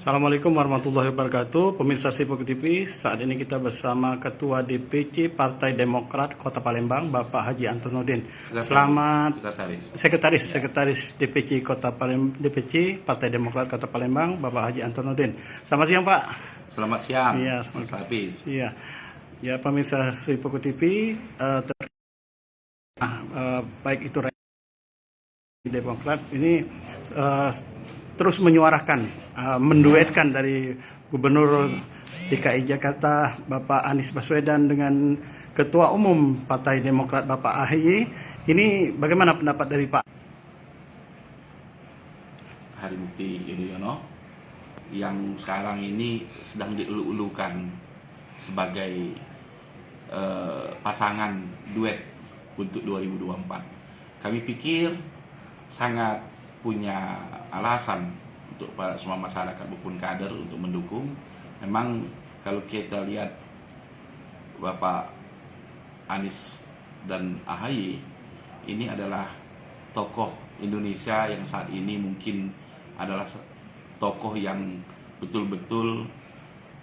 Assalamualaikum warahmatullahi wabarakatuh. Pemirsa Sipok TV, saat ini kita bersama Ketua DPC Partai Demokrat Kota Palembang, Bapak Haji Antonudin. Selamat Sekretaris DPC DPC Partai Demokrat Kota Palembang, Bapak Haji Antonudin. Selamat siang, Pak. Selamat siang. Iya, selamat habis. Iya. Ya, pemirsa Sipok TV, baik itu Demokrat ini terus menyuarakan, menduetkan dari Gubernur DKI Jakarta Bapak Anies Baswedan dengan Ketua Umum Partai Demokrat Bapak AHY. Ini bagaimana pendapat dari Pak Harimukti Yudhoyono yang sekarang ini sedang dielu-elukan sebagai pasangan duet untuk 2024. Kami pikir sangat punya alasan untuk para semua masyarakat maupun kader untuk mendukung. Memang kalau kita lihat Bapak Anies dan AHY ini adalah tokoh Indonesia yang saat ini mungkin adalah tokoh yang betul-betul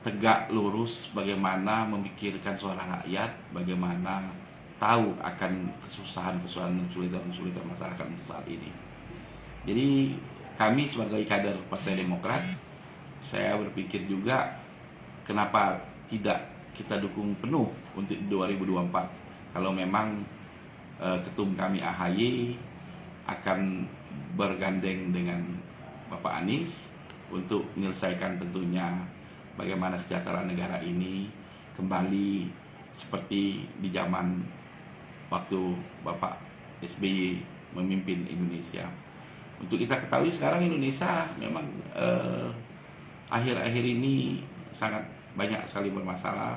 tegak lurus bagaimana memikirkan suara rakyat, bagaimana tahu akan kesusahan dan kesulitan masyarakat untuk saat ini. Jadi kami sebagai kader Partai Demokrat, saya berpikir juga kenapa tidak kita dukung penuh untuk 2024. Kalau memang ketum kami AHY akan bergandeng dengan Bapak Anies untuk menyelesaikan tentunya bagaimana kesejahteraan negara ini kembali seperti di zaman waktu Bapak SBY memimpin Indonesia. Untuk kita ketahui sekarang Indonesia memang akhir-akhir ini sangat banyak sekali bermasalah,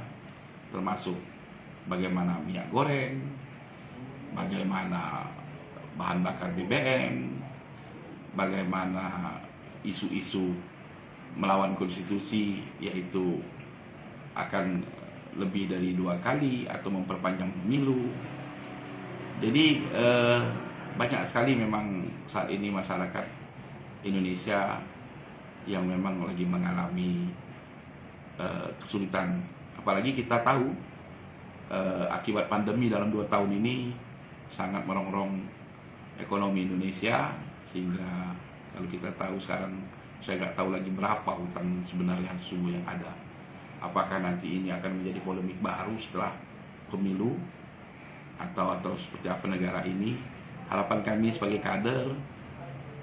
termasuk bagaimana minyak goreng, bagaimana bahan bakar BBM, bagaimana isu-isu melawan konstitusi, yaitu akan lebih dari 2 kali atau memperpanjang pemilu. Jadi banyak sekali memang saat ini masyarakat Indonesia yang memang lagi mengalami kesulitan. Apalagi kita tahu akibat pandemi dalam 2 tahun ini sangat merongrong ekonomi Indonesia, sehingga kalau kita tahu sekarang, saya nggak tahu lagi berapa hutang sebenarnya sesungguhnya yang ada. Apakah nanti ini akan menjadi polemik baru setelah pemilu atau seperti apa negara ini? Harapan kami sebagai kader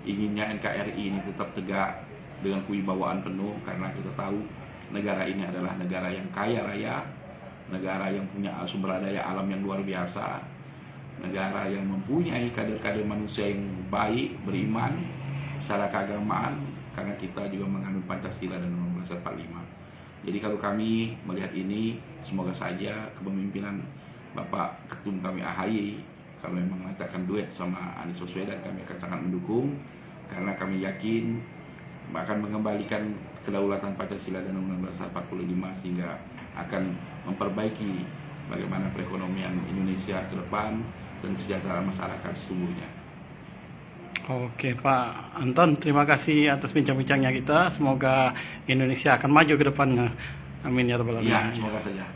inginnya NKRI ini tetap tegak dengan kewibawaan penuh, karena kita tahu negara ini adalah negara yang kaya raya, negara yang punya sumber daya alam yang luar biasa, negara yang mempunyai kader-kader manusia yang baik, beriman secara keagamaan, karena kita juga menganut Pancasila dan Undang-Undang 45. Jadi kalau kami melihat ini, semoga saja kepemimpinan Bapak Ketum kami AHY, kalau memang nanti akan duet sama Anies Baswedan, kami akan sangat mendukung, karena kami yakin akan mengembalikan kedaulatan Pancasila dan Undang-Undang 45, sehingga akan memperbaiki bagaimana perekonomian Indonesia ke depan dan kesejahteraan masyarakat sesungguhnya. Oke, Pak Anton, terima kasih atas bincang-bincangnya kita. Semoga Indonesia akan maju ke depannya. Amin ya rabbal alamin. Ya, semoga saja.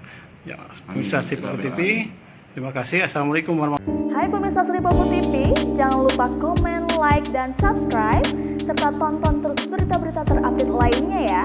Ya, pemirsa Sipok TV, terima kasih. Assalamualaikum warahmatullahi wabarakatuh. Hai pemirsa Sipok TV, jangan lupa komen, like, dan subscribe, serta tonton terus berita-berita terupdate lainnya ya.